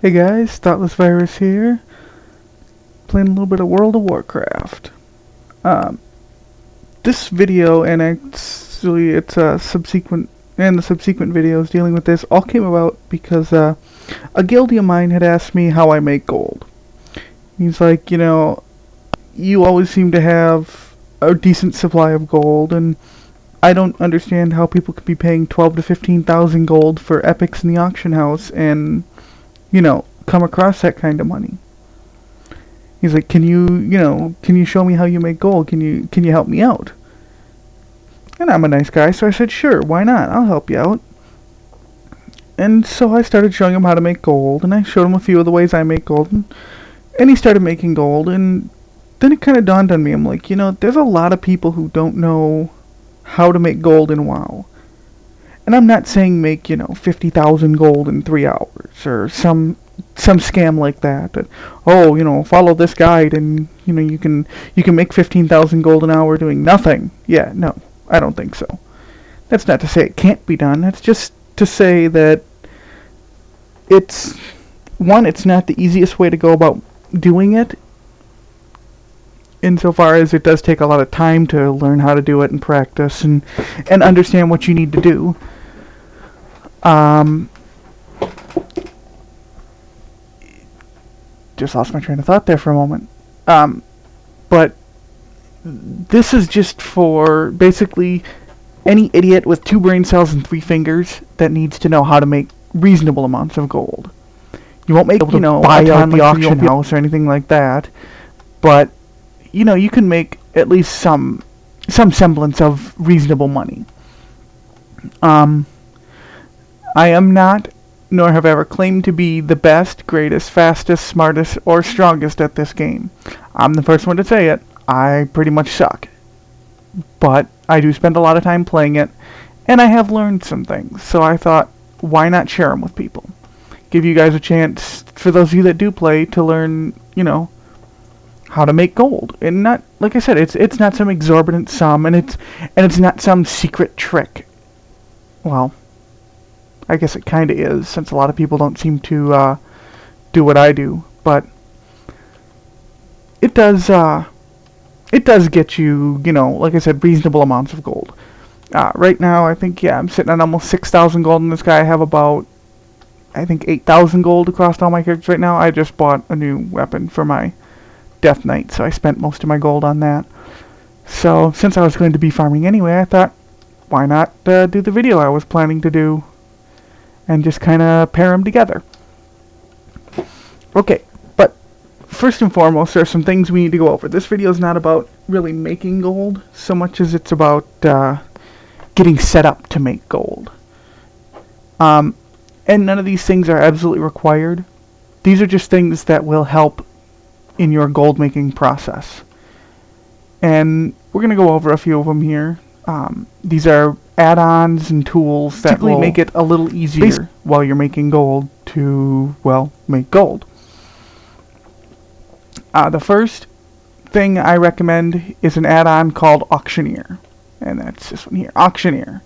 Hey guys, Thoughtless Virus here, playing a little bit of World of Warcraft. Um, this video, and actually it's a subsequent, and the subsequent videos dealing with this, all came about because a guildie of mine had asked me how I make gold. He's like, you always seem to have a decent supply of gold, and I don't understand how people could be paying 12 to 15,000 gold for epics in the auction house and come across that kind of money. He's like, can you show me how you make gold? Can you help me out? And I'm a nice guy, so I said, sure, why not? I'll help you out. And so I started showing him how to make gold, and I showed him a few of the ways I make gold, and he started making gold, and then it kind of dawned on me, I'm like, there's a lot of people who don't know how to make gold in WoW. And I'm not saying make, 50,000 gold in 3 hours, or some scam like that. Follow this guide and you can make 15,000 gold an hour doing nothing. Yeah, no, I don't think so. That's not to say it can't be done. That's just to say that it's not the easiest way to go about doing it, insofar as it does take a lot of time to learn how to do it and practice and understand what you need to do. Just lost my train of thought there for a moment. But this is just for basically any idiot with 2 brain cells and 3 fingers that needs to know how to make reasonable amounts of gold. You won't make, buy out the auction house or anything like that, but you can make at least some semblance of reasonable money. I am not, nor have ever claimed to be the best, greatest, fastest, smartest, or strongest at this game. I'm the first one to say it. I pretty much suck. But I do spend a lot of time playing it, and I have learned some things. So I thought, why not share them with people? Give you guys a chance, for those of you that do play, to learn, how to make gold. And not, like I said, it's not some exorbitant sum, and it's not some secret trick. Well, I guess it kind of is, since a lot of people don't seem to do what I do. But it does get you, like I said, reasonable amounts of gold. Right now, I think, I'm sitting on almost 6,000 gold in this guy. I have about, 8,000 gold across all my characters right now. I just bought a new weapon for my Death Knight, so I spent most of my gold on that. So, since I was going to be farming anyway, I thought, why not do the video I was planning to do and just kind of pair them together. Okay, but first and foremost, there are some things we need to go over. This video is not about really making gold so much as it's about getting set up to make gold. And none of these things are absolutely required. These are just things that will help in your gold making process. And we're going to go over a few of them here. These are add-ons and tools that will make it a little easier while you're making gold to, well, make gold. The first thing I recommend is an add-on called Auctioneer. And that's this one here, Auctioneer.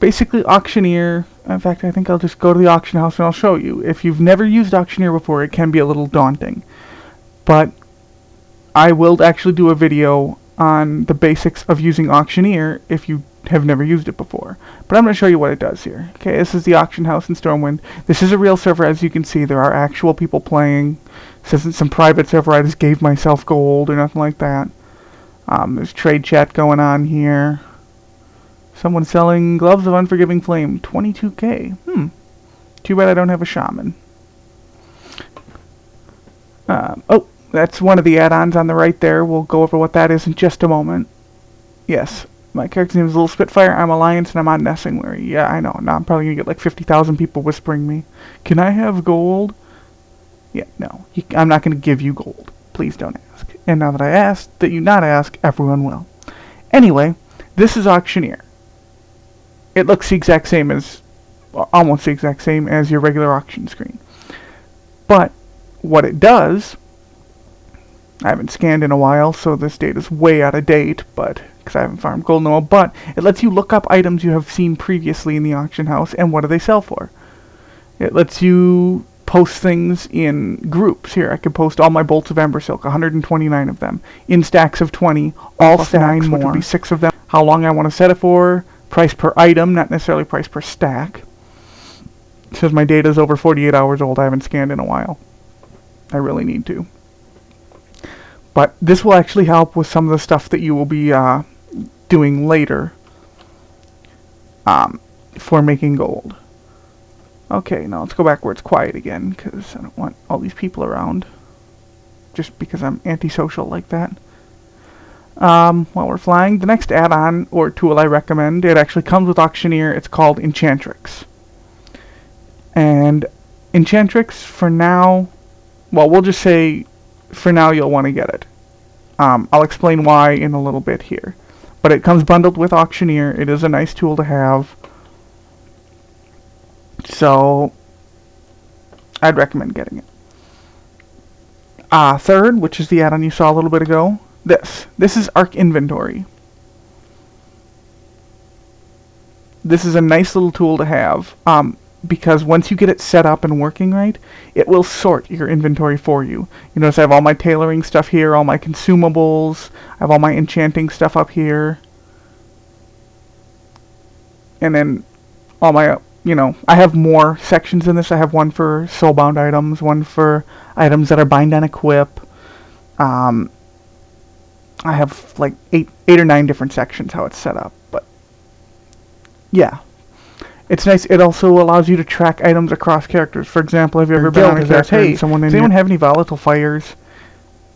Basically, Auctioneer, in fact, I think I'll just go to the auction house and I'll show you. If you've never used Auctioneer before, it can be a little daunting. But I will actually do a video on the basics of using Auctioneer if you have never used it before. But I'm going to show you what it does here. Okay, this is the auction house in Stormwind. This is a real server, as you can see. There are actual people playing. This isn't some private server I just gave myself gold or nothing like that. There's trade chat going on here. Someone selling Gloves of Unforgiving Flame, 22k. Too bad I don't have a shaman. That's one of the add-ons on the right there. We'll go over what that is in just a moment. Yes, my character's name is Little Spitfire. I'm Alliance and I'm on Nessingwary. Yeah, I know. Now I'm probably going to get like 50,000 people whispering me, can I have gold? Yeah, no. I'm not going to give you gold. Please don't ask. And now that I asked that you not ask, everyone will. Anyway, this is Auctioneer. It looks the exact same as, well, almost the exact same as your regular auction screen. But what it does, I haven't scanned in a while, so this data is way out of date, but because I haven't farmed gold in a while, but it lets you look up items you have seen previously in the auction house and what do they sell for. It lets you post things in groups. Here, I could post all my bolts of Ember Silk, 129 of them, in stacks of 20, all plus stacks, 9 more, which would be 6 of them. How long I want to set it for, price per item, not necessarily price per stack. It says my data is over 48 hours old. I haven't scanned in a while. I really need to. But this will actually help with some of the stuff that you will be doing later for making gold. Okay, now let's go back where it's quiet again, because I don't want all these people around, just because I'm antisocial like that. While we're flying, the next add-on or tool I recommend, it actually comes with Auctioneer. It's called Enchantrix. And Enchantrix, for now, well, we'll just say for now you'll want to get it. I'll explain why in a little bit here. But it comes bundled with Auctioneer. It is a nice tool to have. So I'd recommend getting it. Third, which is the add-on you saw a little bit ago, this is Arc Inventory. This is a nice little tool to have, because once you get it set up and working right, it will sort your inventory for you. You notice I have all my tailoring stuff here, all my consumables, I have all my enchanting stuff up here, and then all my, I have more sections in this. I have one for soulbound items, one for items that are bind and equip. I have like eight or 9 different sections how it's set up. But yeah, it's nice. It also allows you to track items across characters. For example, have you ever been on a character, hey, does anyone have any volatile fires?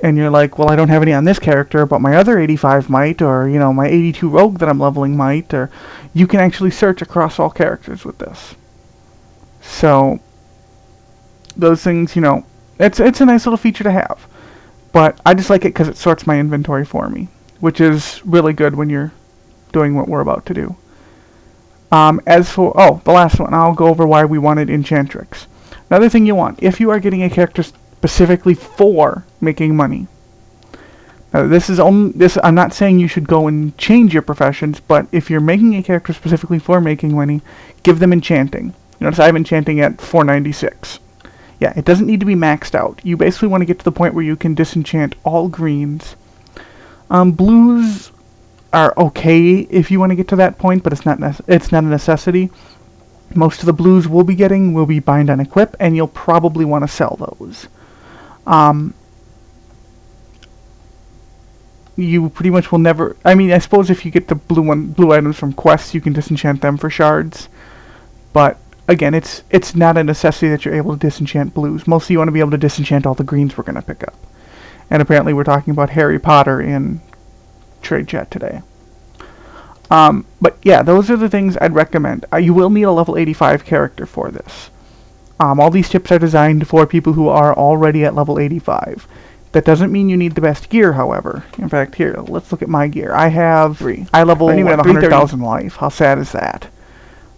And you're like, well, I don't have any on this character, but my other 85 might, or my 82 rogue that I'm leveling might, or you can actually search across all characters with this. So those things, it's a nice little feature to have. But I just like it because it sorts my inventory for me, which is really good when you're doing what we're about to do. As for, the last one, I'll go over why we wanted Enchantrix. Another thing you want, if you are getting a character specifically for making money. Now, I'm not saying you should go and change your professions, but if you're making a character specifically for making money, give them enchanting. Notice I have enchanting at 496. Yeah, it doesn't need to be maxed out. You basically want to get to the point where you can disenchant all greens. Blues are okay if you want to get to that point, but it's not a necessity. Most of the blues we'll be getting will be bind and equip, and you'll probably want to sell those. You pretty much will never. I mean, I suppose if you get the blue items from quests, you can disenchant them for shards. But again, it's not a necessity that you're able to disenchant blues. Mostly, you want to be able to disenchant all the greens we're going to pick up. And apparently, we're talking about Harry Potter in trade chat today. But yeah, those are the things I'd recommend. You will need a level 85 character for this. All these tips are designed for people who are already at level 85. That doesn't mean you need the best gear, however. In fact, here, let's look at my gear. I have 3. I level at 100,000 life. How sad is that?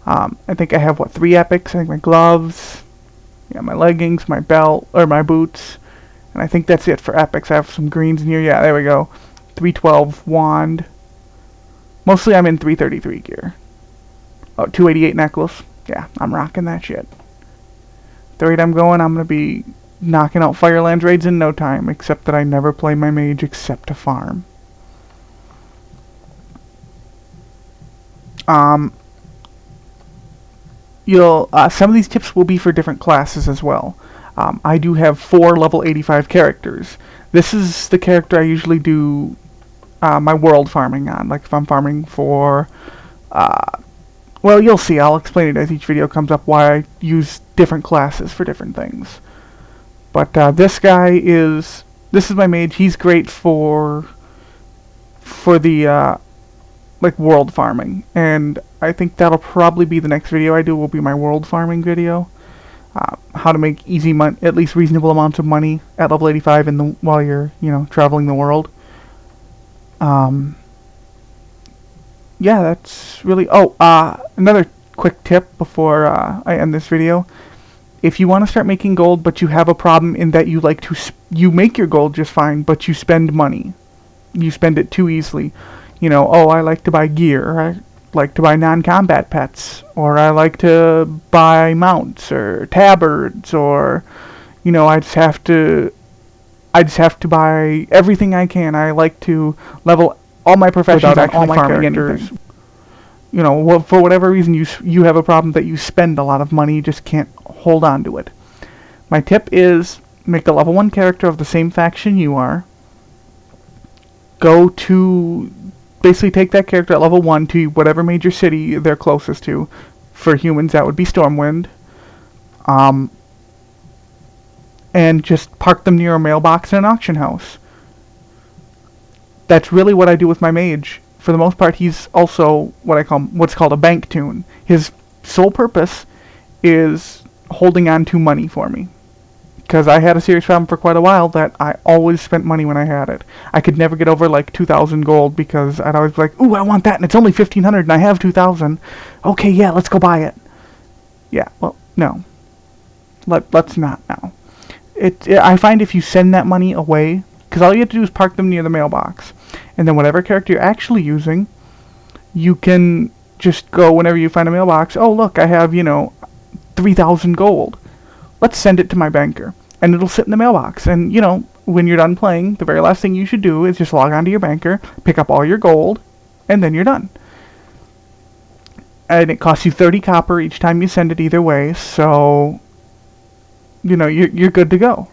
I think I have, 3 epics? I think my gloves, my leggings, my belt, or my boots. And I think that's it for epics. I have some greens in here. Yeah, there we go. 312 wand. Mostly I'm in 333 gear. Oh, 288 necklace. Yeah, I'm rocking that shit. The rate I'm going, I'm going to be knocking out Firelands raids in no time, except that I never play my mage except to farm. Some of these tips will be for different classes as well. I do have 4 level 85 characters. This is the character I usually do my world farming on. Like if I'm farming for, well, you'll see. I'll explain it as each video comes up why I use different classes for different things. But this is my mage. He's great for the like world farming, and I think that'll probably be the next video I do. Will be my world farming video. How to make easy money, at least reasonable amounts of money at level 85 while you're traveling the world. Yeah, that's really. Another quick tip before I end this video. If you want to start making gold, but you have a problem in that you make your gold just fine, but you spend money. You spend it too easily. I like to buy gear. Or like to buy non-combat pets, or I like to buy mounts or tabards, or you know, I just have to buy everything I can. I like to level all my professions on all my farming characters. You know, for whatever reason you have a problem that you spend a lot of money, you just can't hold on to it. My tip is make a level 1 character of the same faction you are. Go to basically take that character at level 1 to whatever major city they're closest to. For humans, that would be Stormwind. And just park them near a mailbox in an auction house. That's really what I do with my mage. For the most part, he's also what's called a bank tune. His sole purpose is holding on to money for me. Because I had a serious problem for quite a while that I always spent money when I had it. I could never get over like 2,000 gold because I'd always be like, ooh, I want that, and it's only 1,500 and I have 2,000. Okay, yeah, let's go buy it. Yeah, well, no. Let's not now. I find if you send that money away, because all you have to do is park them near the mailbox, and then whatever character you're actually using, you can just go whenever you find a mailbox, oh look, I have, 3,000 gold. Let's send it to my banker. And it'll sit in the mailbox. And, when you're done playing, the very last thing you should do is just log on to your banker, pick up all your gold, and then you're done. And it costs you 30 copper each time you send it either way, so, you're good to go.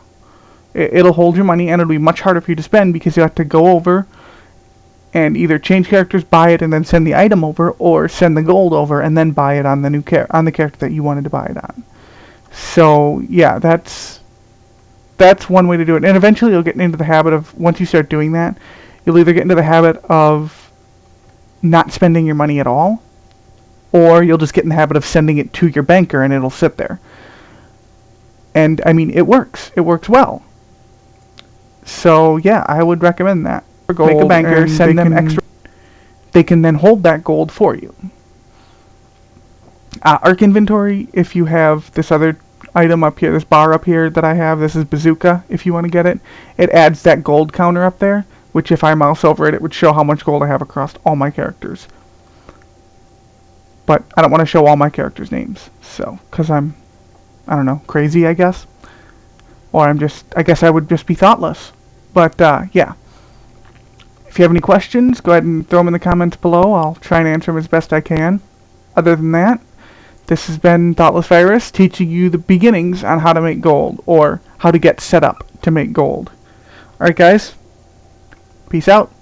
It'll hold your money, and it'll be much harder for you to spend because you have to go over and either change characters, buy it, and then send the item over, or send the gold over and then buy it on the character that you wanted to buy it on. So yeah, that's one way to do it. And eventually you'll get into the habit of, once you start doing that, you'll either get into the habit of not spending your money at all, or you'll just get in the habit of sending it to your banker and it'll sit there. And I mean, it works. It works well. So yeah, I would recommend that. Make a banker, send them extra. They can then hold that gold for you. Arc inventory, if you have this other item up here, this bar up here that I have, this is bazooka, if you want to get it, it adds that gold counter up there, which if I mouse over it, it would show how much gold I have across all my characters. But I don't want to show all my characters' names, so, because I don't know, crazy, I guess. Or I guess I would just be thoughtless. But, yeah. If you have any questions, go ahead and throw them in the comments below. I'll try and answer them as best I can. Other than that, this has been Thoughtless Virus, teaching you the beginnings on how to make gold, or how to get set up to make gold. Alright guys, peace out.